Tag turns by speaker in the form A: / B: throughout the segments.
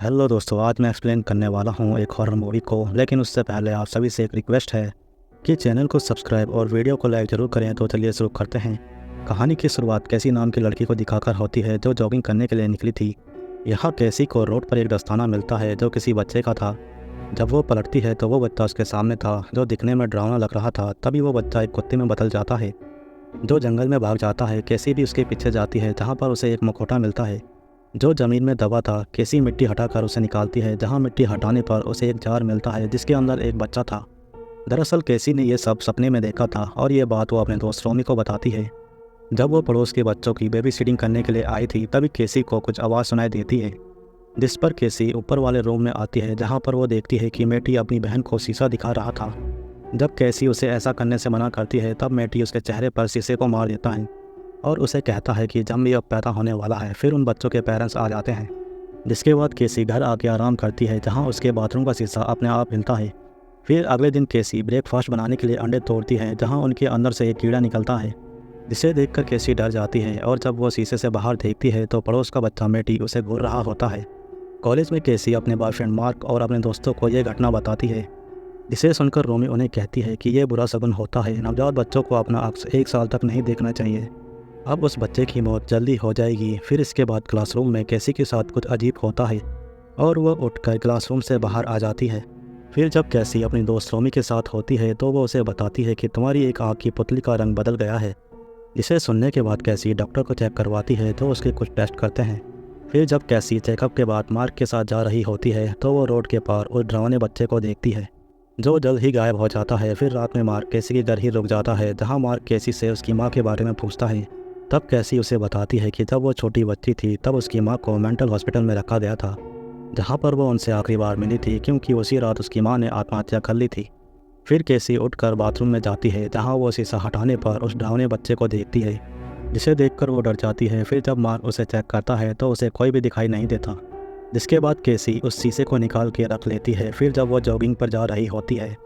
A: Hello दोस्तों, आज मैं एक्सप्लेन करने वाला हूँ एक हॉरर मूवी को। लेकिन उससे पहले आप सभी से एक रिक्वेस्ट है कि चैनल को सब्सक्राइब और वीडियो को लाइक ज़रूर करें। तो चलिए शुरू करते हैं। कहानी की शुरुआत कैसी नाम की लड़की को दिखाकर होती है जो जॉगिंग करने के लिए निकली थी। यहाँ कैसी को रोड पर एक दस्ताना मिलता है जो किसी बच्चे का था। जब वो पलटती है तो वो बच्चा उसके सामने था जो दिखने में डरावना लग रहा था। तभी वो बच्चा एक कुत्ते में बदल जाता है जो जंगल में भाग जाता है। कैसी भी उसके पीछे जाती है जहाँ पर उसे एक मुखौटा मिलता है जो ज़मीन में दबा था। कैसी मिट्टी हटाकर उसे निकालती है जहाँ मिट्टी हटाने पर उसे एक जार मिलता है जिसके अंदर एक बच्चा था। दरअसल कैसी ने यह सब सपने में देखा था और ये बात वो अपने दोस्त रोमी को बताती है। जब वो पड़ोस के बच्चों की बेबी सिटिंग करने के लिए आई थी तभी कैसी को कुछ आवाज़ सुनाई देती है, जिस पर कैसी ऊपर वाले रूम में आती है जहाँ पर वो देखती है कि मैटी अपनी बहन को शीशा दिखा रहा था। जब कैसी उसे ऐसा करने से मना करती है तब मैटी उसके चेहरे पर शीशे को मार देता है और उसे कहता है कि जब भी अब पैदा होने वाला है। फिर उन बच्चों के पेरेंट्स आ जाते हैं, जिसके बाद कैसी घर आके आराम करती है जहां उसके बाथरूम का शीशा अपने आप हिलता है। फिर अगले दिन कैसी ब्रेकफास्ट बनाने के लिए अंडे तोड़ती है जहां उनके अंदर से एक कीड़ा निकलता है, जिसे देखकर कैसी डर जाती है। और जब वो शीशे से बाहर देखती है तो पड़ोस का बच्चा मैटी उसे घूर रहा होता है। कॉलेज में कैसी अपने बॉयफ्रेंड मार्क और अपने दोस्तों को यह घटना बताती है, जिसे सुनकर रोमी उन्हें कहती है कि यह बुरा शगुन होता है। नवजात बच्चों को अपना अक्स 1 साल तक नहीं देखना चाहिए। अब उस बच्चे की मौत जल्दी हो जाएगी। फिर इसके बाद क्लासरूम में कैसी के साथ कुछ अजीब होता है और वह उठकर क्लासरूम से बाहर आ जाती है। फिर जब कैसी अपनी दोस्त रोमी के साथ होती है तो वो उसे बताती है कि तुम्हारी एक आँख की पुतली का रंग बदल गया है। जिसे सुनने के बाद कैसी डॉक्टर को चेक करवाती है तो उसके कुछ टेस्ट करते हैं। फिर जब कैसी चेकअप के बाद मार्क के साथ जा रही होती है तो वो रोड के पार उस डरावने बच्चे को देखती है जो जल्द ही गायब हो जाता है। फिर रात में मार्क कैसी के घर ही रुक जाता है जहाँ मार्क कैसी से उसकी माँ के बारे में पूछता है। तब कैसी उसे बताती है कि जब वो छोटी बच्ची थी तब उसकी माँ को मेंटल हॉस्पिटल में रखा गया था, जहाँ पर वो उनसे आखिरी बार मिली थी क्योंकि उसी रात उसकी माँ ने आत्महत्या कर ली थी। फिर कैसी उठकर बाथरूम में जाती है जहाँ वो शीशा हटाने पर उस डरावने बच्चे को देखती है, जिसे देखकर वो डर जाती है। फिर जब मार्क उसे चेक करता है तो उसे कोई भी दिखाई नहीं देता, जिसके बाद कैसी उस शीशे को निकाल के रख लेती है। फिर जब वो जॉगिंग पर जा रही होती है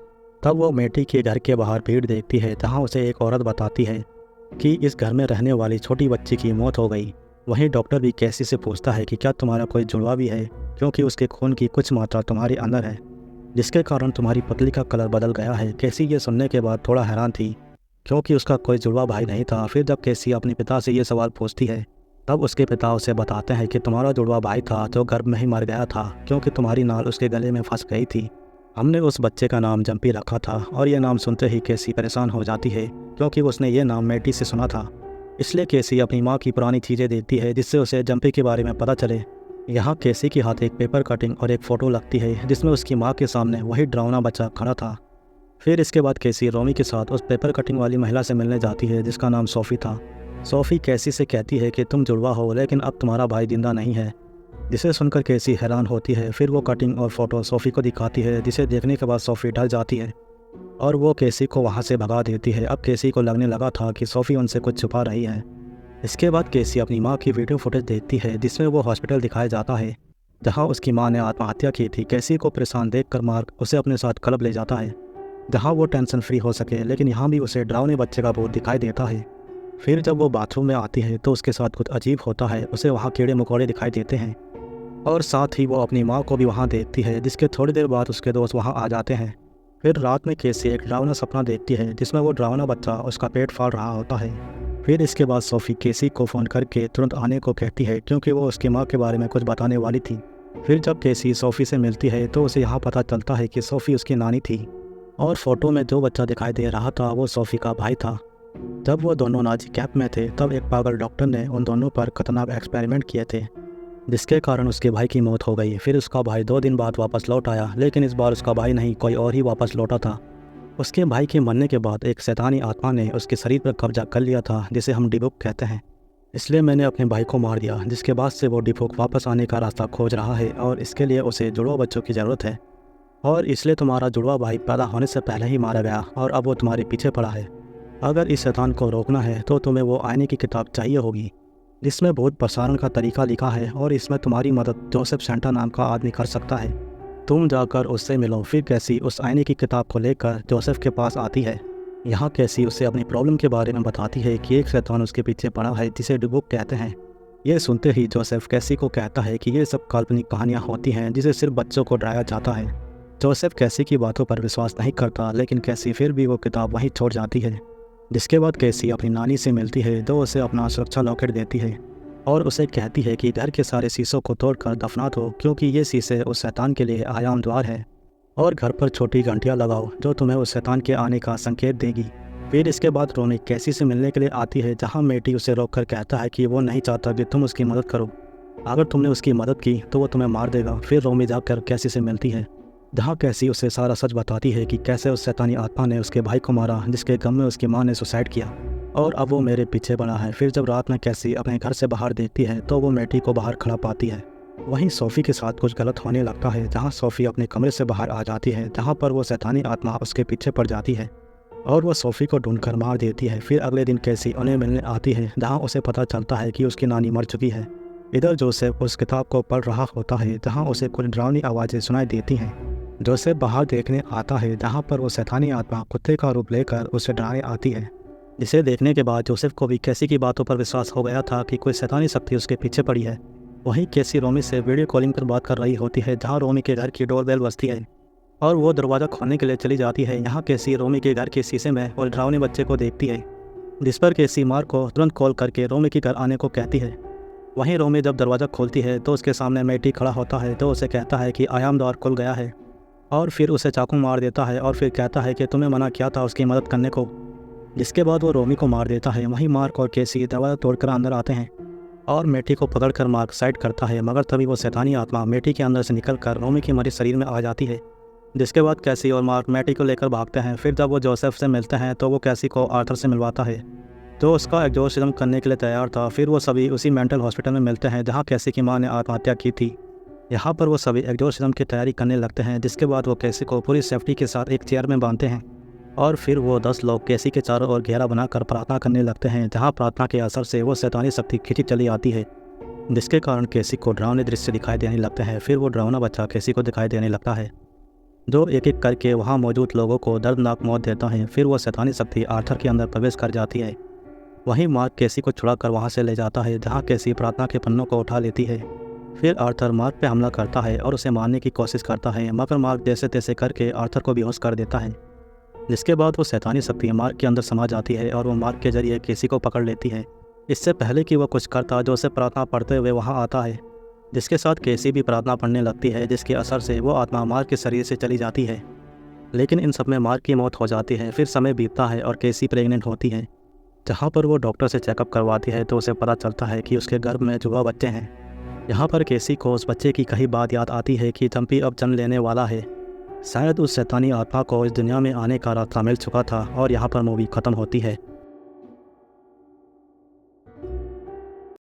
A: तब वो मैटी के घर के बाहर भीड़ देखती है जहाँ उसे एक औरत बताती है कि इस घर में रहने वाली छोटी बच्ची की मौत हो गई। वहीं डॉक्टर भी कैसी से पूछता है कि क्या तुम्हारा कोई जुड़वा भी है, क्योंकि उसके खून की कुछ मात्रा तुम्हारे अंदर है, जिसके कारण तुम्हारी पतली का कलर बदल गया है। कैसी ये सुनने के बाद थोड़ा हैरान थी क्योंकि उसका कोई जुड़वा भाई नहीं था। फिर जब कैसी अपने पिता से ये सवाल पूछती है तब उसके पिता उसे बताते हैं कि तुम्हारा जुड़वा भाई था जो गर्भ में ही मर गया था क्योंकि तुम्हारी नाल उसके गले में फंस गई थी। हमने उस बच्चे का नाम जंपी रखा था। और यह नाम सुनते ही कैसी परेशान हो जाती है क्योंकि उसने ये नाम मैटी से सुना था। इसलिए कैसी अपनी माँ की पुरानी चीज़ें देखती है जिससे उसे जंपी के बारे में पता चले। यहाँ कैसी के हाथ एक पेपर कटिंग और एक फ़ोटो लगती है जिसमें उसकी माँ के सामने वही डरावना बच्चा खड़ा था। फिर इसके बाद कैसी रोमी के साथ उस पेपर कटिंग वाली महिला से मिलने जाती है जिसका नाम सोफ़ी था। सोफ़ी कैसी से कहती है कि तुम जुड़वा हो लेकिन अब तुम्हारा भाई जिंदा नहीं है, जिसे सुनकर कैसी हैरान होती है। फिर वो कटिंग और फोटो सोफ़ी को दिखाती है, जिसे देखने के बाद सोफ़ी डर जाती है और वो कैसी को वहाँ से भगा देती है। अब कैसी को लगने लगा था कि सोफ़ी उनसे कुछ छुपा रही है। इसके बाद कैसी अपनी माँ की वीडियो फुटेज देखती है जिसमें वो हॉस्पिटल दिखाया जाता है जहाँ उसकी माँ ने आत्महत्या की थी। कैसी को परेशान देखकर मार्क उसे अपने साथ क्लब ले जाता है जहाँ वो टेंशन फ्री हो सके, लेकिन यहाँ भी उसे डरावने बच्चे का भूत दिखाई देता है। फिर जब वो बाथरूम में आती है तो उसके साथ कुछ अजीब होता है। उसे वहाँ कीड़े मकोड़े दिखाई देते हैं और साथ ही वो अपनी माँ को भी वहाँ देखती है, जिसके थोड़ी देर बाद उसके दोस्त वहाँ आ जाते हैं। फिर रात में कैसी एक डरावना सपना देखती है जिसमें वो डरावना बच्चा उसका पेट फाड़ रहा होता है। फिर इसके बाद सोफ़ी कैसी को फ़ोन करके तुरंत आने को कहती है क्योंकि वो उसकी माँ के बारे में कुछ बताने वाली थी। फिर जब कैसी सोफ़ी से मिलती है तो उसे यहाँ पता चलता है कि सोफ़ी उसकी नानी थी और फोटो में जो बच्चा दिखाई दे रहा था वो सोफ़ी का भाई था। जब वो दोनों नाजी कैंप में थे तब एक पागल डॉक्टर ने उन दोनों पर खतरनाक एक्सपेरिमेंट किए थे, जिसके कारण उसके भाई की मौत हो गई। फिर उसका भाई 2 दिन बाद वापस लौट आया, लेकिन इस बार उसका भाई नहीं कोई और ही वापस लौटा था। उसके भाई के मरने के बाद एक शैतानी आत्मा ने उसके शरीर पर कब्जा कर लिया था, जिसे हम डिबुक कहते हैं। इसलिए मैंने अपने भाई को मार दिया, जिसके बाद से वो डिबुक वापस आने का रास्ता खोज रहा है और इसके लिए उसे जुड़वा बच्चों की ज़रूरत है। और इसलिए तुम्हारा जुड़वा भाई पैदा होने से पहले ही मारा गया और अब वो तुम्हारे पीछे पड़ा है। अगर इस शैतान को रोकना है तो तुम्हें वो आईने की किताब चाहिए होगी जिसमें भूत प्रसारण का तरीका लिखा है और इसमें तुम्हारी मदद जोसेफ सेंटा नाम का आदमी कर सकता है। तुम जाकर उससे मिलो। फिर कैसी उस आईने की किताब को लेकर जोसेफ के पास आती है। यहाँ कैसी उसे अपनी प्रॉब्लम के बारे में बताती है कि एक शैतान उसके पीछे पड़ा है जिसे डिबुक कहते हैं ये सुनते ही जोसेफ कैसी को कहता है कि ये सब काल्पनिक कहानियाँ होती हैं जिसे सिर्फ बच्चों को डराया जाता है। जोसेफ कैसी की बातों पर विश्वास नहीं करता, लेकिन कैसी फिर भी वो किताब वहीं छोड़ जाती है। जिसके बाद कैसी अपनी नानी से मिलती है, जो उसे अपना सुरक्षा लॉकेट देती है और उसे कहती है कि घर के सारे शीशों को तोड़कर दफना दो, क्योंकि ये शीशे उस शैतान के लिए आयाम द्वार है। और घर पर छोटी घंटियाँ लगाओ जो तुम्हें उस शैतान के आने का संकेत देगी। फिर इसके बाद रोमी कैसी से मिलने के लिए आती है, जहाँ मेटी उसे रोककर कहता है कि वो नहीं चाहता कि तुम उसकी मदद करो। अगर तुमने उसकी मदद की तो वो तुम्हें मार देगा। फिर रोमी जाकर कैसी से मिलती है, जहाँ कैसी उसे सारा सच बताती है कि कैसे उस शैतानी आत्मा ने उसके भाई को मारा, जिसके गम में उसकी माँ ने सुसाइड किया और अब वो मेरे पीछे पड़ा है। फिर जब रात में कैसी अपने घर से बाहर देखती है तो वो मेटी को बाहर खड़ा पाती है। वहीं सोफ़ी के साथ कुछ गलत होने लगता है, जहाँ सोफ़ी अपने कमरे से बाहर आ जाती है, जहाँ पर वो शैतानी आत्मा उसके पीछे पड़ जाती है और वो सोफ़ी को ढूंढकर मार देती है। फिर अगले दिन कैसी उन्हें मिलने आती है, जहाँ उसे पता चलता है कि उसकी नानी मर चुकी है। इधर जोसेफ उस किताब को पढ़ रहा होता है, जहाँ उसे कुछ डरावनी आवाज़ें सुनाई देती हैं। जोसेफ बाहर देखने आता है, जहाँ पर वो शैतानी आत्मा कुत्ते का रूप लेकर उसे डराने आती है, जिसे देखने के बाद जोसेफ को भी कैसी की बातों पर विश्वास हो गया था कि कोई शैतानी शक्ति उसके पीछे पड़ी है। वहीं कैसी रोमी से वीडियो कॉलिंग पर बात कर रही होती है, जहाँ रोमी के घर की डोरबेल बजती है और वो दरवाज़ा खोलने के लिए चली जाती है। यहाँ कैसी रोमी के घर के शीशे में और डरावने बच्चे को देखती है, जिस पर कैसी मार्क को तुरंत कॉल करके रोमी के घर आने को कहती है। वहीं रोमी जब दरवाज़ा खोलती है तो उसके सामने मेटी खड़ा होता है, तो उसे कहता है कि आयाम द्वार खुल गया है और फिर उसे चाकू मार देता है और फिर कहता है कि तुम्हें मना किया था उसकी मदद करने को। जिसके बाद वो रोमी को मार देता है। वहीं मार्क और कैसी दरवाज़ा तोड़कर अंदर आते हैं और मेटी को पकड़कर मार्क साइड करता है, मगर तभी वो शैतानी आत्मा मेटी के अंदर से निकलकर रोमी के मरे शरीर में आ जाती है। जिसके बाद कैसी और मार्क मेटी को लेकर भागते हैं। फिर जब वो जोसेफ से मिलते हैं तो वो कैसी को आर्थर से मिलवाता है, जो उसका एग्जॉर्सिज्म करने के लिए तैयार था। फिर वो सभी उसी मेंटल हॉस्पिटल में मिलते हैं, जहाँ कैसी की माँ ने आत्महत्या की थी। यहाँ पर वो सभी एग्जॉर्सिज्म की तैयारी करने लगते हैं। जिसके बाद वो कैसी को पूरी सेफ्टी के साथ एक चेयर में बांधते हैं और फिर वो 10 लोग कैसी के चारों ओर घेरा बनाकर प्रार्थना करने लगते हैं, जहाँ प्रार्थना के असर से वो शैतानी शक्ति खींची चली आती है, जिसके कारण कैसी को डरावने दृश्य दिखाई देने लगते हैं। फिर वो डरावना बच्चा कैसी को दिखाई देने लगता है, जो एक एक करके वहाँ मौजूद लोगों को दर्दनाक मौत देता है। फिर वो शैतानी शक्ति आर्थर के अंदर प्रवेश कर जाती है। वहीं मार्क कैसी को छुड़ाकर वहाँ से ले जाता है, जहाँ कैसी प्रार्थना के पन्नों को उठा लेती है। फिर आर्थर मार्क पे हमला करता है और उसे मारने की कोशिश करता है, मगर मार्क जैसे तैसे करके आर्थर को बेहोश कर देता है। जिसके बाद वो शैतानी शक्ति मार्क के अंदर समा जाती है और वो मार्क के जरिए कैसी को पकड़ लेती है। इससे पहले कि वह कुछ करता, जो उसे प्रार्थना पढ़ते हुए वहाँ आता है, जिसके साथ कैसी भी प्रार्थना पढ़ने लगती है, जिसके असर से वो आत्मा मार्क के शरीर से चली जाती है। लेकिन इन सब में मार्क की मौत हो जाती है। फिर समय बीतता है और कैसी प्रेग्नेंट होती है, जहाँ पर वो डॉक्टर से चेकअप करवाती है तो उसे पता चलता है कि उसके गर्भ में जुड़वा बच्चे हैं। यहाँ पर कैसी को उस बच्चे की कही बात याद आती है कि जम्पी अब जन्म लेने वाला है। शायद उस शैतानी आत्मा को इस दुनिया में आने का रास्ता मिल चुका था और यहाँ पर मूवी ख़त्म होती है।